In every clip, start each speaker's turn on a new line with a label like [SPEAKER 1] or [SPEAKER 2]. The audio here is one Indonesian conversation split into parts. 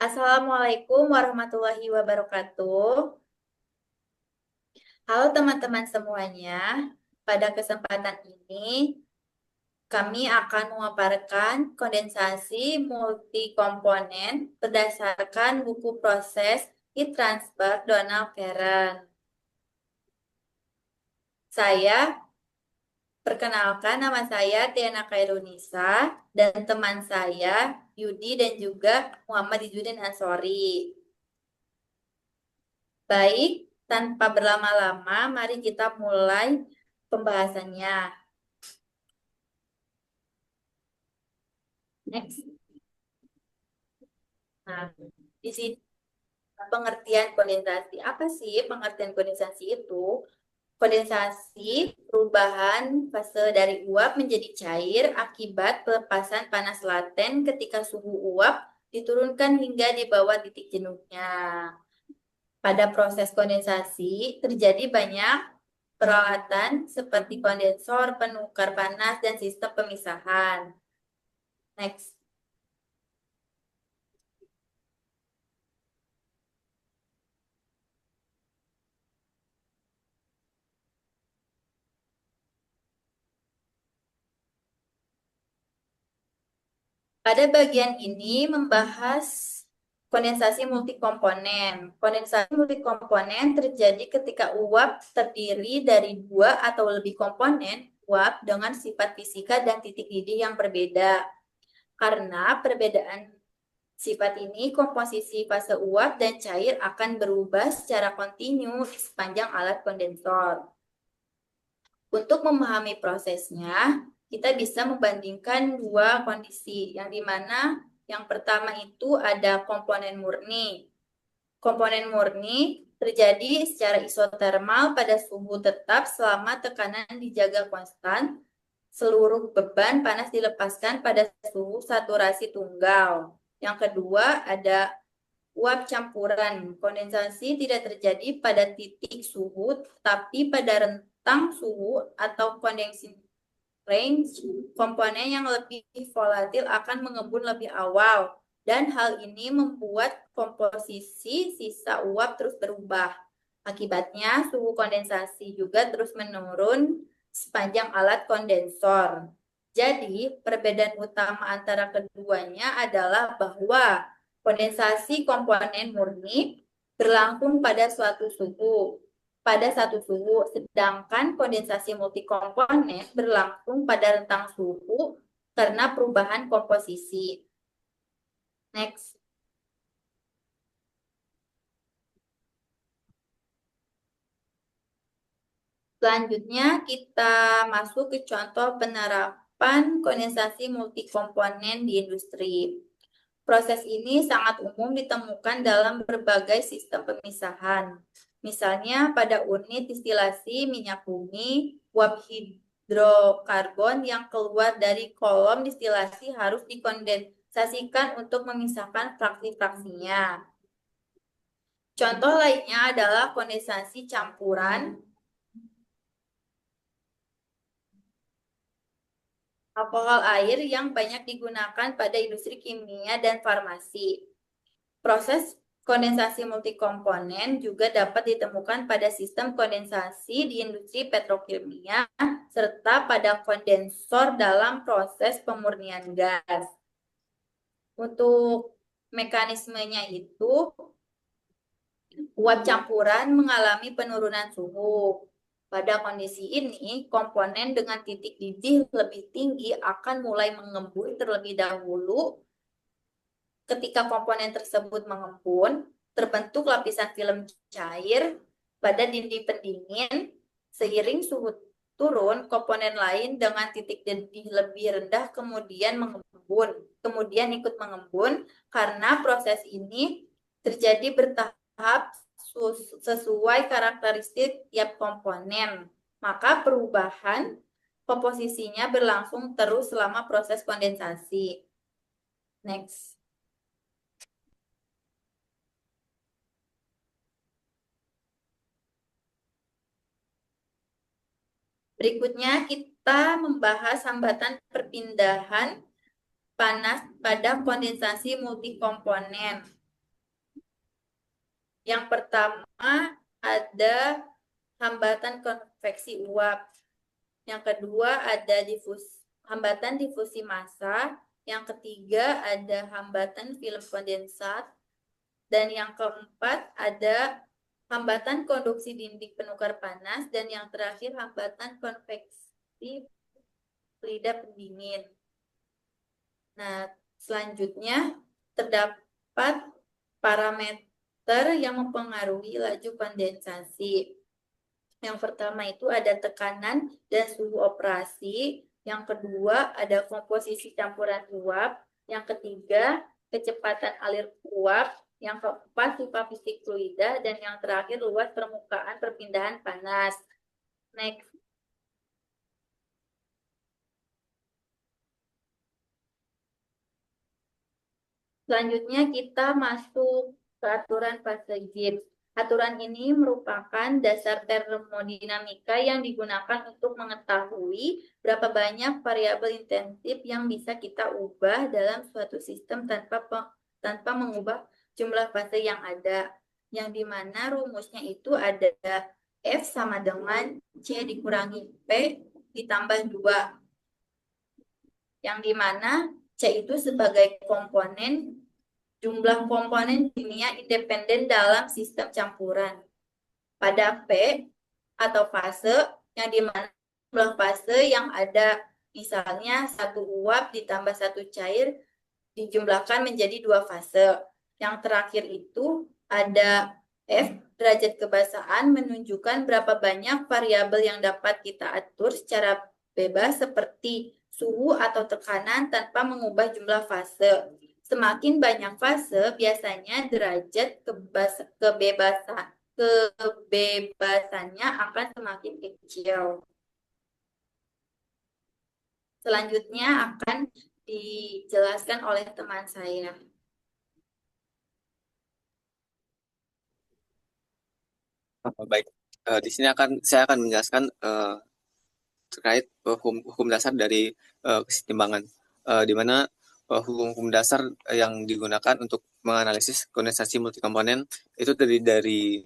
[SPEAKER 1] Assalamualaikum warahmatullahi wabarakatuh. Halo teman-teman semuanya. Pada kesempatan ini, kami akan memaparkan kondensasi multikomponen berdasarkan buku proses heat transfer Donald Keren. Saya perkenalkan, nama saya Diana Kairunisa dan teman saya Yudi dan juga Muhammad Izzuddin Ansori. Baik, tanpa berlama-lama, mari kita mulai pembahasannya. Next. Nah, di sini pengertian kondensasi. Apa sih pengertian kondensasi itu? Kondensasi perubahan fase dari uap menjadi cair akibat pelepasan panas laten ketika suhu uap diturunkan hingga di bawah titik jenuhnya. Pada proses kondensasi terjadi banyak peralatan seperti kondensor, penukar panas, dan sistem pemisahan. Next. Pada bagian ini membahas kondensasi multikomponen. Kondensasi multikomponen terjadi ketika uap terdiri dari dua atau lebih komponen uap dengan sifat fisika dan titik didih yang berbeda. Karena perbedaan sifat ini, komposisi fase uap dan cair akan berubah secara kontinu di sepanjang alat kondensor. Untuk memahami prosesnya, kita bisa membandingkan dua kondisi, yang dimana yang pertama itu ada komponen murni. Komponen murni terjadi secara isotermal pada suhu tetap selama tekanan dijaga konstan. Seluruh beban panas dilepaskan pada suhu saturasi tunggal. Yang kedua ada uap campuran. Kondensasi tidak terjadi pada titik suhu, tapi pada rentang suhu atau condensing range. Komponen yang lebih volatil akan mengembun lebih awal, dan hal ini membuat komposisi sisa uap terus berubah. Akibatnya, suhu kondensasi juga terus menurun sepanjang alat kondensor. Jadi, perbedaan utama antara keduanya adalah bahwa kondensasi komponen murni berlangsung pada suatu suhu, sedangkan kondensasi multikomponen berlangsung pada rentang suhu karena perubahan komposisi. Next. Selanjutnya kita masuk ke contoh penerapan kondensasi multikomponen di industri. Proses ini sangat umum ditemukan dalam berbagai sistem pemisahan. Misalnya pada unit distilasi minyak bumi, uap hidrokarbon yang keluar dari kolom distilasi harus dikondensasikan untuk memisahkan fraksi-fraksinya. Contoh lainnya adalah kondensasi campuran alkohol air yang banyak digunakan pada industri kimia dan farmasi. Proses kondensasi multikomponen juga dapat ditemukan pada sistem kondensasi di industri petrokimia serta pada kondensor dalam proses pemurnian gas. Untuk mekanismenya itu, uap campuran mengalami penurunan suhu. Pada kondisi ini, komponen dengan titik didih lebih tinggi akan mulai mengembun terlebih dahulu. Ketika komponen tersebut mengembun, terbentuk lapisan film cair pada dinding pendingin. Seiring suhu turun, komponen lain dengan titik didih lebih rendah kemudian ikut mengembun karena proses ini terjadi bertahap sesuai karakteristik tiap komponen. Maka perubahan komposisinya berlangsung terus selama proses kondensasi. Next. Berikutnya kita membahas hambatan perpindahan panas pada kondensasi multikomponen. Yang pertama ada hambatan konveksi uap. Yang kedua ada hambatan difusi massa. Yang ketiga ada hambatan film kondensat. Dan yang keempat ada hambatan konduksi dinding penukar panas. Dan yang terakhir hambatan konveksi lidah pendingin. Nah, selanjutnya terdapat parameter yang mempengaruhi laju kondensasi. Yang pertama itu ada tekanan dan suhu operasi. Yang kedua ada komposisi campuran uap. Yang ketiga kecepatan alir uap. Yang keempat sifat fisik fluida. Dan yang terakhir luas permukaan perpindahan panas. Next. Selanjutnya kita masuk ke aturan fase Gibbs. Aturan ini merupakan dasar termodinamika yang digunakan untuk mengetahui berapa banyak variabel intensif yang bisa kita ubah dalam suatu sistem tanpa mengubah jumlah fase yang ada. Yang dimana rumusnya itu ada F sama dengan C dikurangi P ditambah 2. Yang dimana C itu sebagai jumlah komponen kimia independen dalam sistem campuran. Pada P atau fase yang dimana jumlah fase yang ada, misalnya satu uap ditambah satu cair dijumlahkan menjadi 2 fase. Yang terakhir itu ada F, derajat kebasaan, menunjukkan berapa banyak variabel yang dapat kita atur secara bebas seperti suhu atau tekanan tanpa mengubah jumlah fase. Semakin banyak fase, biasanya derajat kebebasannya akan semakin kecil. Selanjutnya akan dijelaskan oleh teman saya.
[SPEAKER 2] Baik, di sini saya akan menjelaskan terkait hukum dasar dari kesetimbangan, di mana hukum dasar yang digunakan untuk menganalisis kondensasi multikomponen itu terdiri dari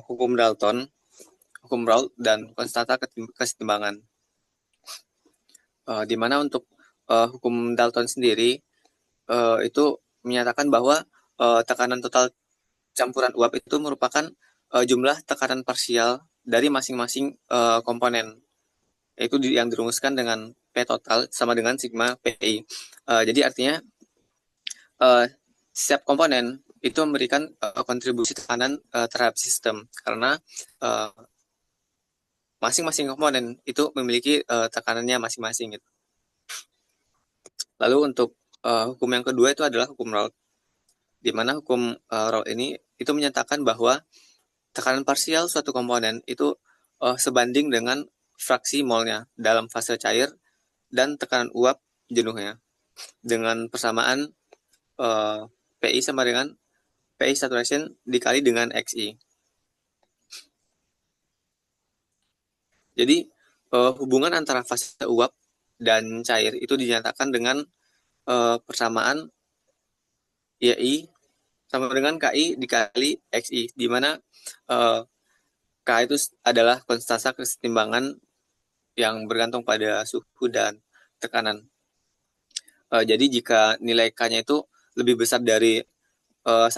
[SPEAKER 2] hukum Dalton, hukum Raoult, dan konstanta kesetimbangan. Di mana untuk hukum Dalton sendiri itu menyatakan bahwa tekanan total campuran uap itu merupakan jumlah tekanan parsial dari masing-masing komponen, yaitu yang dirumuskan dengan P total sama dengan sigma PI. Jadi artinya setiap komponen itu memberikan kontribusi tekanan terhadap sistem, karena masing-masing komponen itu memiliki tekanannya masing-masing. Gitu. Lalu untuk hukum yang kedua itu adalah hukum Raoult, di mana hukum Raoult ini itu menyatakan bahwa tekanan parsial suatu komponen itu sebanding dengan fraksi molnya dalam fase cair dan tekanan uap jenuhnya, dengan persamaan PI sama dengan PI saturation dikali dengan XI. Jadi hubungan antara fase uap dan cair itu dinyatakan dengan persamaan YI sama dengan KI dikali XI, di mana K itu adalah konstanta kesetimbangan yang bergantung pada suhu dan tekanan. Jadi jika nilai K-nya itu lebih besar dari 1,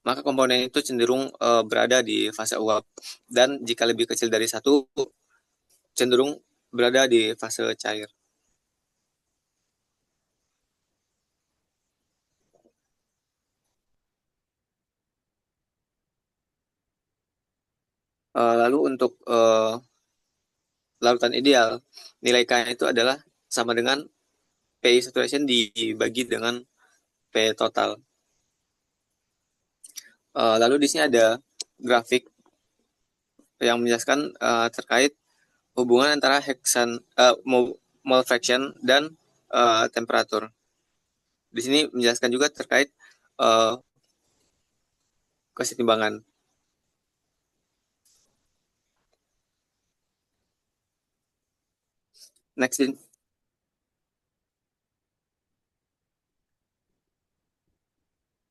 [SPEAKER 2] maka komponen itu cenderung berada di fase uap. Dan jika lebih kecil dari 1, cenderung berada di fase cair. Lalu untuk larutan ideal, nilai K itu adalah sama dengan PI saturation dibagi dengan P total. Lalu di sini ada grafik yang menjelaskan terkait hubungan antara mole fraction dan temperatur. Di sini menjelaskan juga terkait kesetimbangan. Next, Din.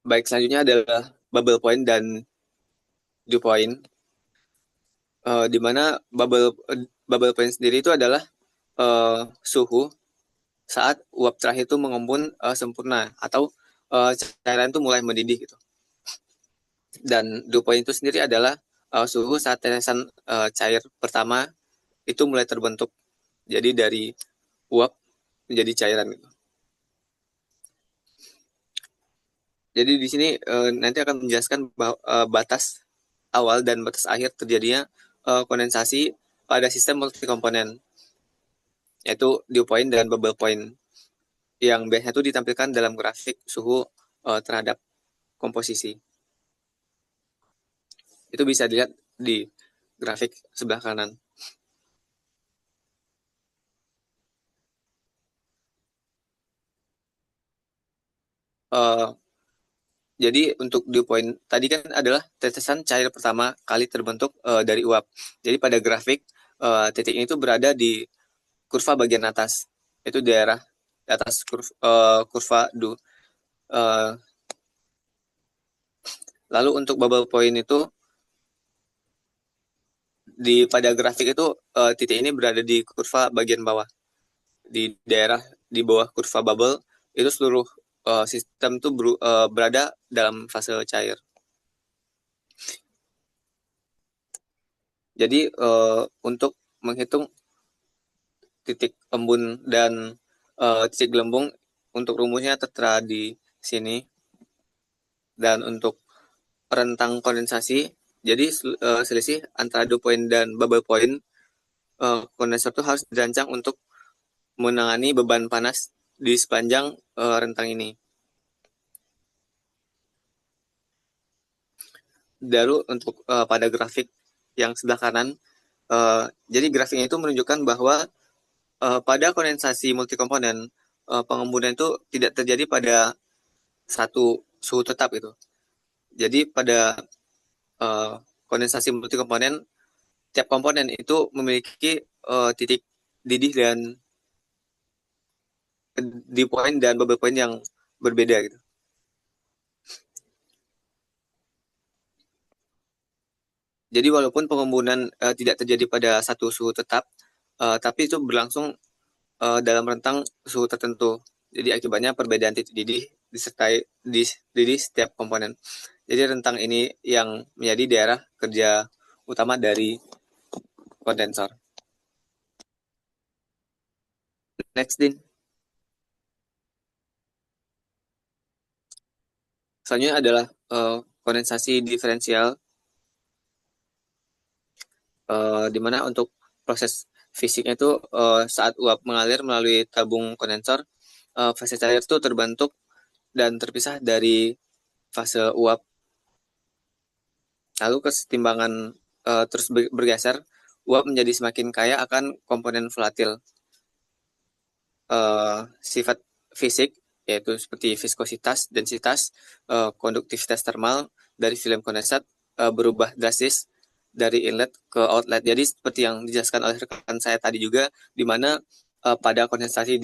[SPEAKER 2] Baik, selanjutnya adalah bubble point dan dew point, di mana bubble point sendiri itu adalah suhu saat uap terakhir itu mengembun sempurna atau cairan itu mulai mendidih gitu. Dan dew point itu sendiri adalah suhu saat tetesan cair pertama itu mulai terbentuk. Jadi dari uap menjadi cairan gitu. Jadi di sini nanti akan menjelaskan batas awal dan batas akhir terjadinya kondensasi pada sistem multikomponen, yaitu dew point dan bubble point, yang biasanya itu ditampilkan dalam grafik suhu terhadap komposisi. Itu bisa dilihat di grafik sebelah kanan. Uh, jadi untuk dew point tadi kan adalah tetesan cair pertama kali terbentuk dari uap. Jadi pada grafik titik ini tuh berada di kurva bagian atas. Itu daerah di atas kurva dew. Lalu untuk bubble point itu pada grafik itu titik ini berada di kurva bagian bawah. Di daerah di bawah kurva bubble itu seluruh sistem itu berada dalam fase cair. Jadi untuk menghitung titik embun dan titik gelembung, untuk rumusnya tertera di sini. Dan untuk rentang kondensasi, jadi selisih antara dew point dan bubble point, kondensor itu harus dirancang untuk menangani beban panas di sepanjang rentang ini. Lalu untuk pada grafik yang sebelah kanan, jadi grafiknya itu menunjukkan bahwa pada kondensasi multikomponen, pengembunan itu tidak terjadi pada satu suhu tetap itu. Jadi pada kondensasi multikomponen, tiap komponen itu memiliki titik didih dan dew point dan bubble point yang berbeda gitu. Jadi walaupun pengembunan tidak terjadi pada satu suhu tetap, tapi itu berlangsung dalam rentang suhu tertentu. Jadi akibatnya perbedaan titik didih disertai didih setiap komponen. Jadi rentang ini yang menjadi daerah kerja utama dari kondensor. Next, Din. Selanjutnya adalah kondensasi diferensial, di mana untuk proses fisiknya itu saat uap mengalir melalui tabung kondensor, fase cair itu terbentuk dan terpisah dari fase uap. Lalu kesetimbangan terus bergeser, uap menjadi semakin kaya akan komponen volatil. Sifat fisik yaitu seperti viskositas, densitas, konduktivitas termal dari film kondensat berubah drastis dari inlet ke outlet. Jadi seperti yang dijelaskan oleh rekan saya tadi juga, di mana pada kondensasi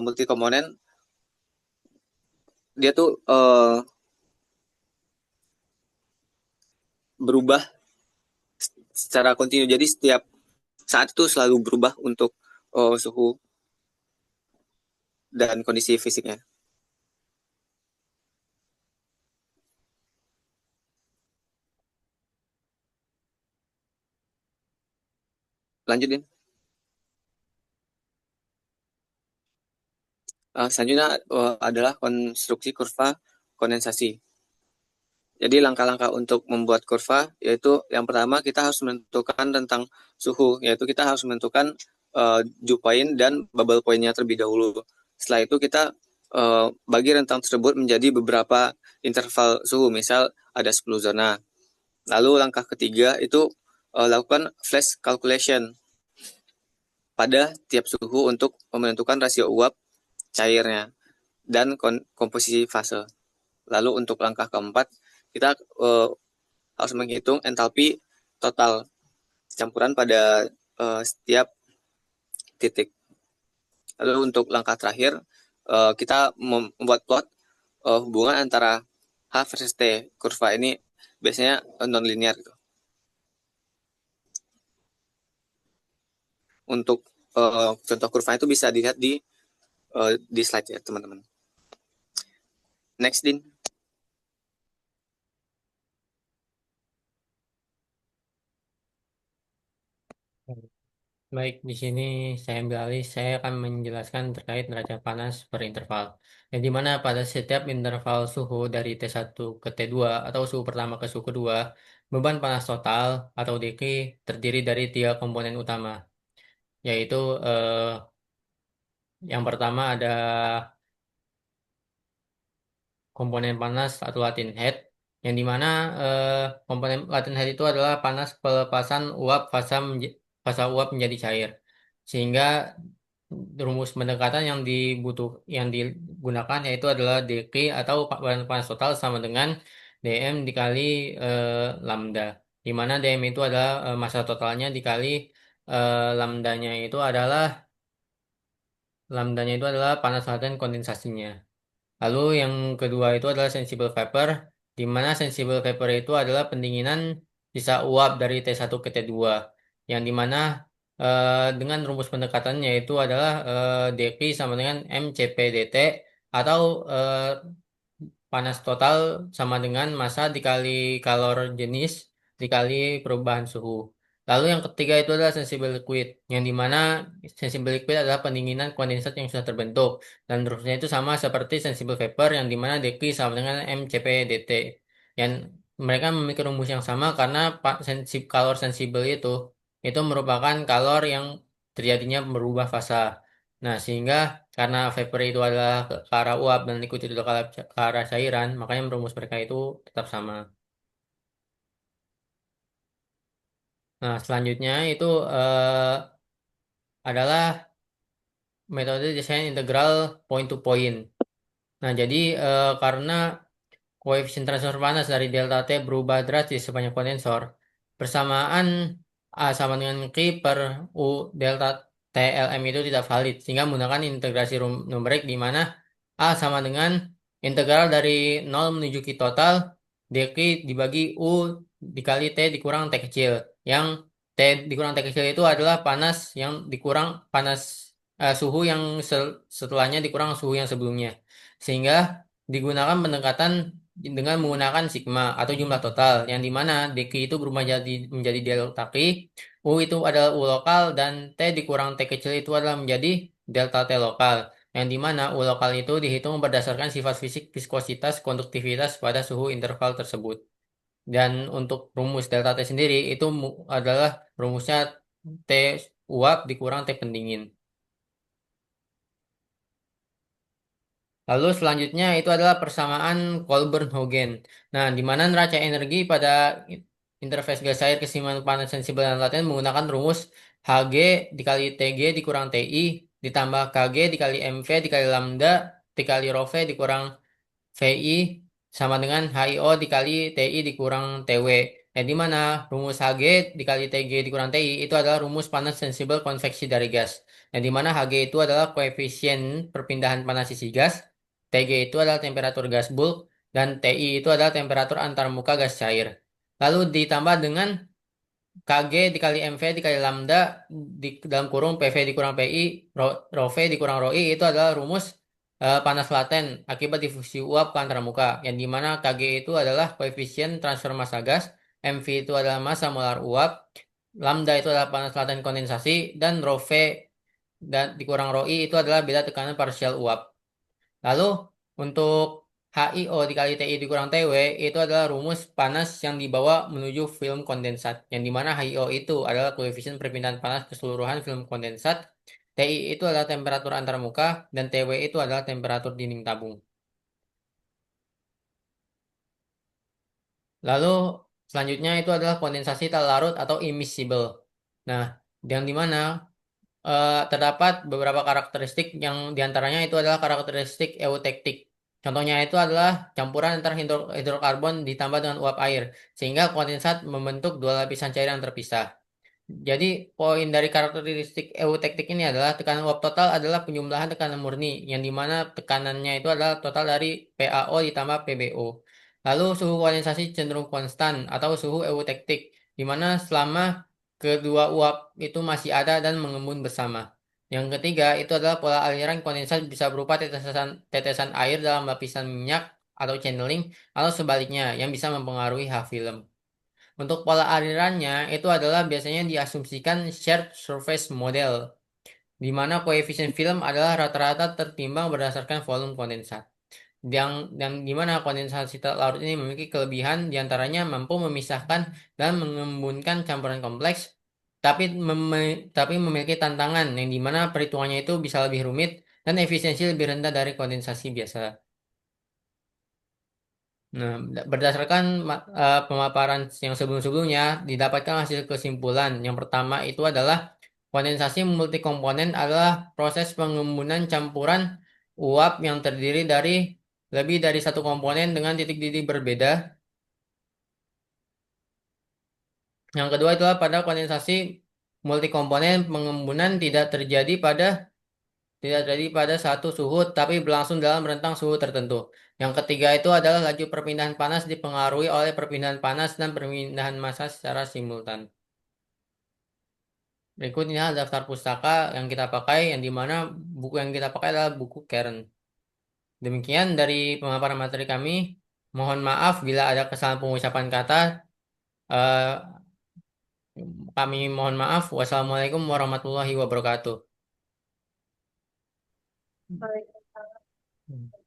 [SPEAKER 2] multikomponen dia tuh berubah secara kontinu. Jadi setiap saat itu selalu berubah untuk suhu dan kondisi fisiknya. Lanjutin. Selanjutnya adalah konstruksi kurva kondensasi. Jadi langkah-langkah untuk membuat kurva yaitu yang pertama kita harus menentukan tentang suhu, yaitu kita harus menentukan dew point dan bubble point-nya terlebih dahulu. Setelah itu kita bagi rentang tersebut menjadi beberapa interval suhu, misal ada 10 zona. Lalu langkah ketiga itu lakukan flash calculation pada tiap suhu untuk menentukan rasio uap cairnya dan komposisi fase. Lalu untuk langkah keempat, kita harus menghitung entalpi total campuran pada setiap titik. Lalu untuk langkah terakhir, kita membuat plot hubungan antara H versus T. Kurva ini biasanya non linear gitu. Untuk contoh kurva itu bisa dilihat di slide ya teman-teman. Next, Din.
[SPEAKER 3] Baik, di sini saya ambil alih. Saya akan menjelaskan terkait neraca panas per interval. Yang dimana pada setiap interval suhu dari T1 ke T2 atau suhu pertama ke suhu kedua, beban panas total atau dq terdiri dari tiga komponen utama, yaitu yang pertama ada komponen panas atau latent head, yang dimana eh, komponen latent head itu adalah panas pelepasan uap fasa uap menjadi cair, sehingga rumus pendekatan yang digunakan yaitu adalah dq atau bahan panas total sama dengan dm dikali lambda, di mana dm itu adalah massa totalnya dikali lambdanya itu adalah panas laten kondensasinya. Lalu yang kedua itu adalah sensible vapor, di mana sensible vapor itu adalah pendinginan sisa uap dari T1 ke T2, yang dimana dengan rumus pendekatannya itu adalah dq sama dengan mCp dt, atau panas total sama dengan massa dikali kalor jenis dikali perubahan suhu. Lalu yang ketiga itu adalah sensible liquid, yang dimana sensible liquid adalah pendinginan kondensat yang sudah terbentuk. Dan rumusnya itu sama seperti sensible vapor, yang dimana dq sama dengan mCp dt. Yang mereka memiliki rumus yang sama karena kalor sensibel itu merupakan kalor yang terjadinya berubah fasa. Nah, sehingga karena vapor itu adalah ke arah uap dan liquid itu ke arah cairan, makanya rumus mereka itu tetap sama. Nah, selanjutnya itu adalah metode desain integral point to point. Nah, jadi karena koefisien transfer panas dari delta T berubah drastis sepanjang kondensor, persamaan A sama dengan Q per U delta TLM itu tidak valid, sehingga menggunakan integrasi numerik di mana A sama dengan integral dari nol menuju Q total dq dibagi U dikali T dikurang T kecil, yang T dikurang T kecil itu adalah panas yang dikurang suhu yang setelahnya dikurang suhu yang sebelumnya, sehingga digunakan pendekatan dengan menggunakan sigma atau jumlah total, yang dimana dq itu berubah menjadi delta Q, U itu adalah U lokal, dan T dikurang T kecil itu adalah menjadi delta T lokal, yang dimana U lokal itu dihitung berdasarkan sifat fisik viskositas konduktivitas pada suhu interval tersebut. Dan untuk rumus delta T sendiri itu adalah rumusnya T uap dikurang T pendingin. Lalu selanjutnya itu adalah persamaan Colburn-Huygens. Nah, di mana neraca energi pada interface gas air keseimbangan panas sensibel dan laten menggunakan rumus Hg dikali Tg dikurang Ti ditambah Kg dikali Mv dikali lambda dikali rho V dikurang VI sama dengan HIO dikali TI dikurang TW. Yang di mana rumus Hg dikali Tg dikurang Ti itu adalah rumus panas sensibel konveksi dari gas. Yang di mana Hg itu adalah koefisien perpindahan panas sisi gas, Tg itu adalah temperatur gas bulk, dan Ti itu adalah temperatur antarmuka gas cair. Lalu ditambah dengan Kg dikali Mv dikali lambda di dalam kurung PV dikurang PI, rho V dikurang rho I itu adalah rumus panas laten akibat difusi uap ke antarmuka, yang dimana Kg itu adalah koefisien transfer massa gas, Mv itu adalah massa molar uap, lambda itu adalah panas laten kondensasi, dan rho V dan dikurang rho I itu adalah beda tekanan parsial uap. Lalu untuk HIO dikali TI dikurang TW itu adalah rumus panas yang dibawa menuju film kondensat, yang dimana HIO itu adalah koefisien perpindahan panas keseluruhan film kondensat, TI itu adalah temperatur antarmuka, dan TW itu adalah temperatur dinding tabung. Lalu selanjutnya itu adalah kondensasi tak larut atau immiscible. Nah, yang dimana terdapat beberapa karakteristik, yang diantaranya itu adalah karakteristik eutektik. Contohnya itu adalah campuran antara hidrokarbon ditambah dengan uap air, sehingga kondensat membentuk dua lapisan cair yang terpisah. Jadi poin dari karakteristik eutektik ini adalah tekanan uap total adalah penjumlahan tekanan murni, yang dimana tekanannya itu adalah total dari PAO ditambah PBO. Lalu suhu kondensasi cenderung konstan atau suhu eutektik, di mana selama kedua uap itu masih ada dan mengembun bersama. Yang ketiga itu adalah pola aliran kondensat bisa berupa tetesan air dalam lapisan minyak atau channeling, atau sebaliknya yang bisa mempengaruhi H film. Untuk pola alirannya itu adalah biasanya diasumsikan shared surface model, di mana koefisien film adalah rata-rata tertimbang berdasarkan volume kondensat. Yang dimana kondensasi larut ini memiliki kelebihan diantaranya mampu memisahkan dan mengembunkan campuran kompleks, tapi memiliki tantangan yang dimana perhitungannya itu bisa lebih rumit dan efisiensi lebih rendah dari kondensasi biasa. Nah, berdasarkan pemaparan yang sebelum-sebelumnya, didapatkan hasil kesimpulan. Yang pertama itu adalah kondensasi multikomponen adalah proses pengembunan campuran uap yang terdiri dari lebih dari satu komponen dengan titik-titik berbeda. Yang kedua itulah pada kondensasi multikomponen pengembunan tidak terjadi pada satu suhu, tapi berlangsung dalam rentang suhu tertentu. Yang ketiga itu adalah laju perpindahan panas dipengaruhi oleh perpindahan panas dan perpindahan massa secara simultan. Berikut ini adalah daftar pustaka yang kita pakai, yang dimana buku yang kita pakai adalah buku Karen. Demikian dari pemaparan materi kami. Mohon maaf bila ada kesalahan pengucapan kata. Eh, Kami mohon maaf. Wassalamualaikum warahmatullahi wabarakatuh.
[SPEAKER 1] Waalaikumsalam.